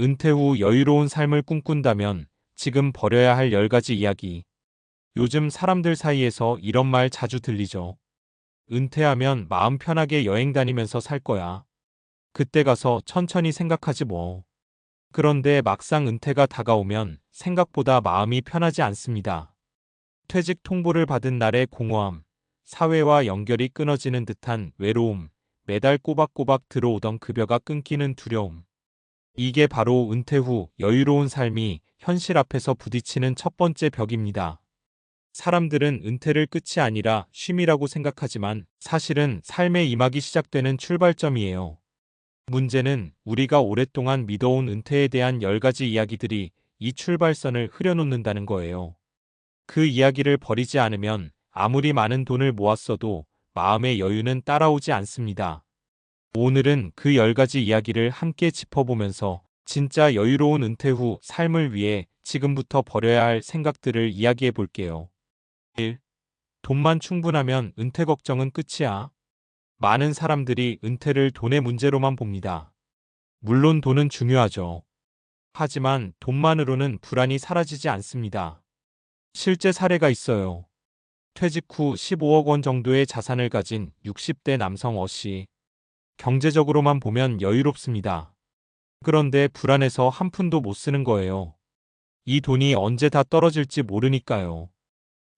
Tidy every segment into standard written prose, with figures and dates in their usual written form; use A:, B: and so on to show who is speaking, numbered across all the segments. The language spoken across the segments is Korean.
A: 은퇴 후 여유로운 삶을 꿈꾼다면 지금 버려야 할 10가지 이야기. 요즘 사람들 사이에서 이런 말 자주 들리죠. 은퇴하면 마음 편하게 여행 다니면서 살 거야. 그때 가서 천천히 생각하지 뭐. 그런데 막상 은퇴가 다가오면 생각보다 마음이 편하지 않습니다. 퇴직 통보를 받은 날의 공허함, 사회와 연결이 끊어지는 듯한 외로움, 매달 꼬박꼬박 들어오던 급여가 끊기는 두려움. 이게 바로 은퇴 후 여유로운 삶이 현실 앞에서 부딪히는 첫 번째 벽입니다. 사람들은 은퇴를 끝이 아니라 쉼이라고 생각하지만 사실은 삶의 이막이 시작되는 출발점이에요. 문제는 우리가 오랫동안 믿어온 은퇴에 대한 10가지 이야기들이 이 출발선을 흐려놓는다는 거예요. 그 이야기를 버리지 않으면 아무리 많은 돈을 모았어도 마음의 여유는 따라오지 않습니다. 오늘은 그 10가지 이야기를 함께 짚어보면서 진짜 여유로운 은퇴 후 삶을 위해 지금부터 버려야 할 생각들을 이야기해 볼게요. 1. 돈만 충분하면 은퇴 걱정은 끝이야. 많은 사람들이 은퇴를 돈의 문제로만 봅니다. 물론 돈은 중요하죠. 하지만 돈만으로는 불안이 사라지지 않습니다. 실제 사례가 있어요. 퇴직 후 15억 원 정도의 자산을 가진 60대 남성 어씨. 경제적으로만 보면 여유롭습니다. 그런데 불안해서 한 푼도 못 쓰는 거예요. 이 돈이 언제 다 떨어질지 모르니까요.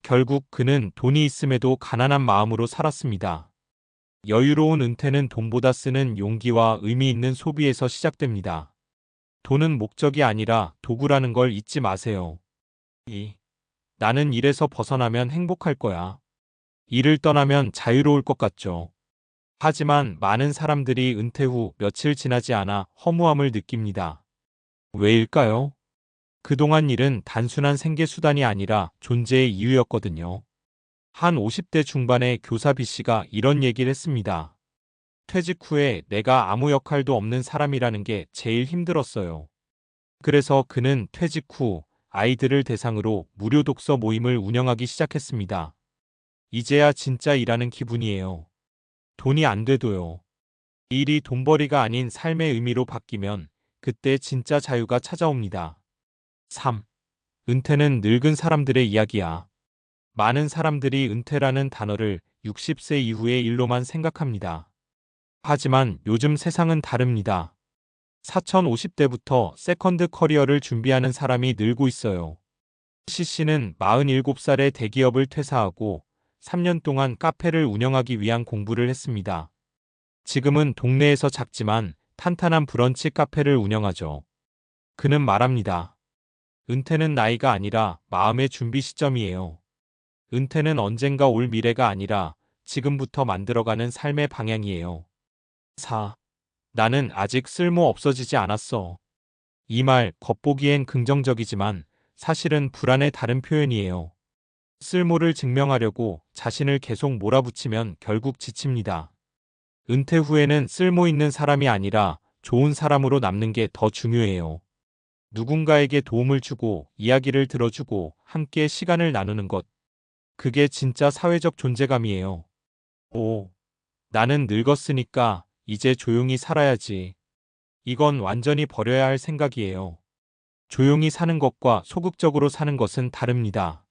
A: 결국 그는 돈이 있음에도 가난한 마음으로 살았습니다. 여유로운 은퇴는 돈보다 쓰는 용기와 의미 있는 소비에서 시작됩니다. 돈은 목적이 아니라 도구라는 걸 잊지 마세요. 2. 나는 일에서 벗어나면 행복할 거야. 일을 떠나면 자유로울 것 같죠. 하지만 많은 사람들이 은퇴 후 며칠 지나지 않아 허무함을 느낍니다. 왜일까요? 그동안 일은 단순한 생계수단이 아니라 존재의 이유였거든요. 한 50대 중반의 교사 B씨가 이런 얘기를 했습니다. 퇴직 후에 내가 아무 역할도 없는 사람이라는 게 제일 힘들었어요. 그래서 그는 퇴직 후 아이들을 대상으로 무료 독서 모임을 운영하기 시작했습니다. 이제야 진짜 일하는 기분이에요. 돈이 안 돼도요. 일이 돈벌이가 아닌 삶의 의미로 바뀌면 그때 진짜 자유가 찾아옵니다. 3. 은퇴는 늙은 사람들의 이야기야. 많은 사람들이 은퇴라는 단어를 60세 이후의 일로만 생각합니다. 하지만 요즘 세상은 다릅니다. 4050대부터 세컨드 커리어를 준비하는 사람이 늘고 있어요. C씨는 47살에 대기업을 퇴사하고 3년 동안 카페를 운영하기 위한 공부를 했습니다. 지금은 동네에서 작지만 탄탄한 브런치 카페를 운영하죠. 그는 말합니다. 은퇴는 나이가 아니라 마음의 준비 시점이에요. 은퇴는 언젠가 올 미래가 아니라 지금부터 만들어가는 삶의 방향이에요. 4. 나는 아직 쓸모 없어지지 않았어. 이 말 겉보기엔 긍정적이지만 사실은 불안의 다른 표현이에요. 쓸모를 증명하려고 자신을 계속 몰아붙이면 결국 지칩니다. 은퇴 후에는 쓸모 있는 사람이 아니라 좋은 사람으로 남는 게 더 중요해요. 누군가에게 도움을 주고 이야기를 들어주고 함께 시간을 나누는 것. 그게 진짜 사회적 존재감이에요. 5. 나는 늙었으니까 이제 조용히 살아야지. 이건 완전히 버려야 할 생각이에요. 조용히 사는 것과 소극적으로 사는 것은 다릅니다.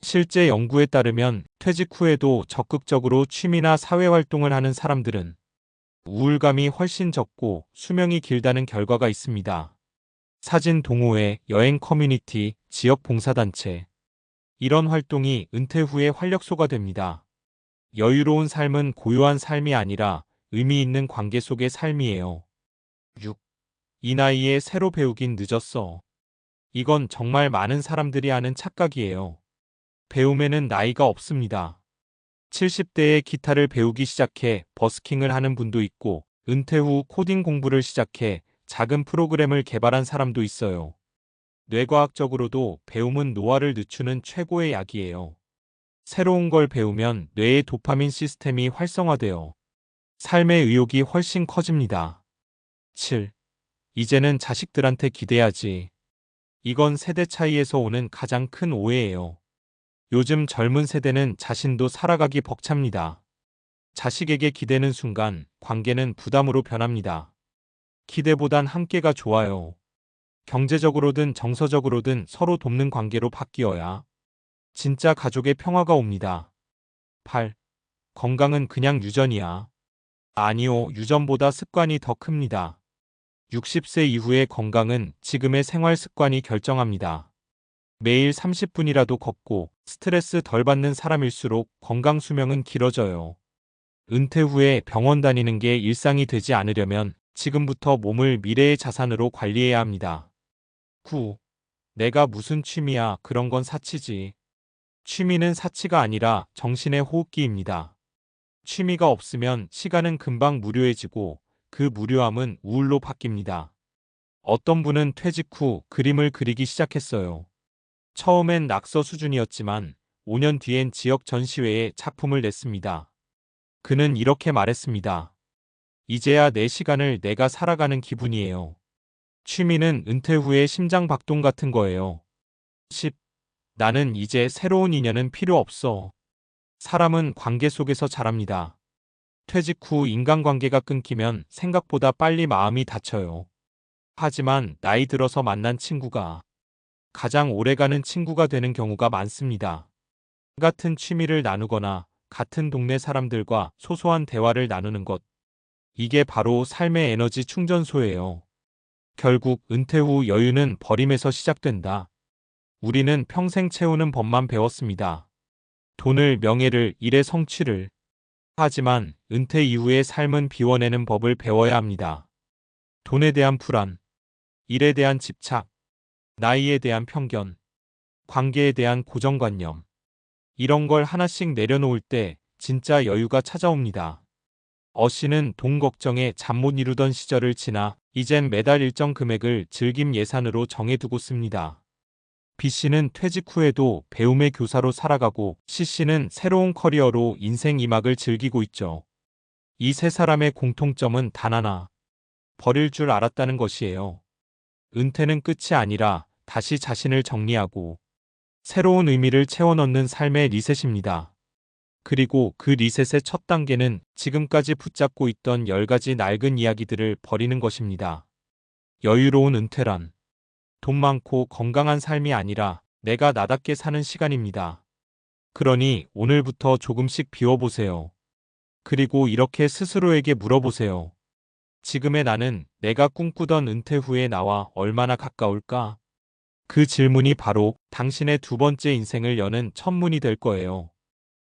A: 실제 연구에 따르면 퇴직 후에도 적극적으로 취미나 사회활동을 하는 사람들은 우울감이 훨씬 적고 수명이 길다는 결과가 있습니다. 사진 동호회, 여행 커뮤니티, 지역 봉사단체. 이런 활동이 은퇴 후의 활력소가 됩니다. 여유로운 삶은 고요한 삶이 아니라 의미 있는 관계 속의 삶이에요. 6. 이 나이에 새로 배우긴 늦었어. 이건 정말 많은 사람들이 하는 착각이에요. 배움에는 나이가 없습니다. 70대에 기타를 배우기 시작해 버스킹을 하는 분도 있고 은퇴 후 코딩 공부를 시작해 작은 프로그램을 개발한 사람도 있어요. 뇌과학적으로도 배움은 노화를 늦추는 최고의 약이에요. 새로운 걸 배우면 뇌의 도파민 시스템이 활성화되어 삶의 의욕이 훨씬 커집니다. 7. 이제는 자식들한테 기대야지. 이건 세대 차이에서 오는 가장 큰 오해예요. 요즘 젊은 세대는 자신도 살아가기 벅찹니다. 자식에게 기대는 순간 관계는 부담으로 변합니다. 기대보단 함께가 좋아요. 경제적으로든 정서적으로든 서로 돕는 관계로 바뀌어야 진짜 가족의 평화가 옵니다. 8. 건강은 그냥 유전이야. 아니요, 유전보다 습관이 더 큽니다. 60세 이후의 건강은 지금의 생활 습관이 결정합니다. 매일 30분이라도 걷고 스트레스 덜 받는 사람일수록 건강 수명은 길어져요. 은퇴 후에 병원 다니는 게 일상이 되지 않으려면 지금부터 몸을 미래의 자산으로 관리해야 합니다. 9. 내가 무슨 취미야, 그런 건 사치지. 취미는 사치가 아니라 정신의 호흡기입니다. 취미가 없으면 시간은 금방 무료해지고 그 무료함은 우울로 바뀝니다. 어떤 분은 퇴직 후 그림을 그리기 시작했어요. 처음엔 낙서 수준이었지만 5년 뒤엔 지역 전시회에 작품을 냈습니다. 그는 이렇게 말했습니다. 이제야 내 시간을 내가 살아가는 기분이에요. 취미는 은퇴 후의 심장 박동 같은 거예요. 10. 나는 이제 새로운 인연은 필요 없어. 사람은 관계 속에서 자랍니다. 퇴직 후 인간관계가 끊기면 생각보다 빨리 마음이 다쳐요. 하지만 나이 들어서 만난 친구가 가장 오래가는 친구가 되는 경우가 많습니다. 같은 취미를 나누거나 같은 동네 사람들과 소소한 대화를 나누는 것. 이게 바로 삶의 에너지 충전소예요. 결국 은퇴 후 여유는 버림에서 시작된다. 우리는 평생 채우는 법만 배웠습니다. 돈을, 명예를, 일의 성취를. 하지만 은퇴 이후의 삶은 비워내는 법을 배워야 합니다. 돈에 대한 불안, 일에 대한 집착, 나이에 대한 편견, 관계에 대한 고정관념. 이런 걸 하나씩 내려놓을 때 진짜 여유가 찾아옵니다. 어씨는 돈 걱정에 잠 못 이루던 시절을 지나 이젠 매달 일정 금액을 즐김 예산으로 정해두고 씁니다. B씨는 퇴직 후에도 배움의 교사로 살아가고 C씨는 새로운 커리어로 인생 2막을 즐기고 있죠. 이 세 사람의 공통점은 단 하나. 버릴 줄 알았다는 것이에요. 은퇴는 끝이 아니라 다시 자신을 정리하고 새로운 의미를 채워넣는 삶의 리셋입니다. 그리고 그 리셋의 첫 단계는 지금까지 붙잡고 있던 10가지 낡은 이야기들을 버리는 것입니다. 여유로운 은퇴란 돈 많고 건강한 삶이 아니라 내가 나답게 사는 시간입니다. 그러니 오늘부터 조금씩 비워보세요. 그리고 이렇게 스스로에게 물어보세요. 지금의 나는 내가 꿈꾸던 은퇴 후의 나와 얼마나 가까울까? 그 질문이 바로 당신의 두 번째 인생을 여는 첫 문이 될 거예요.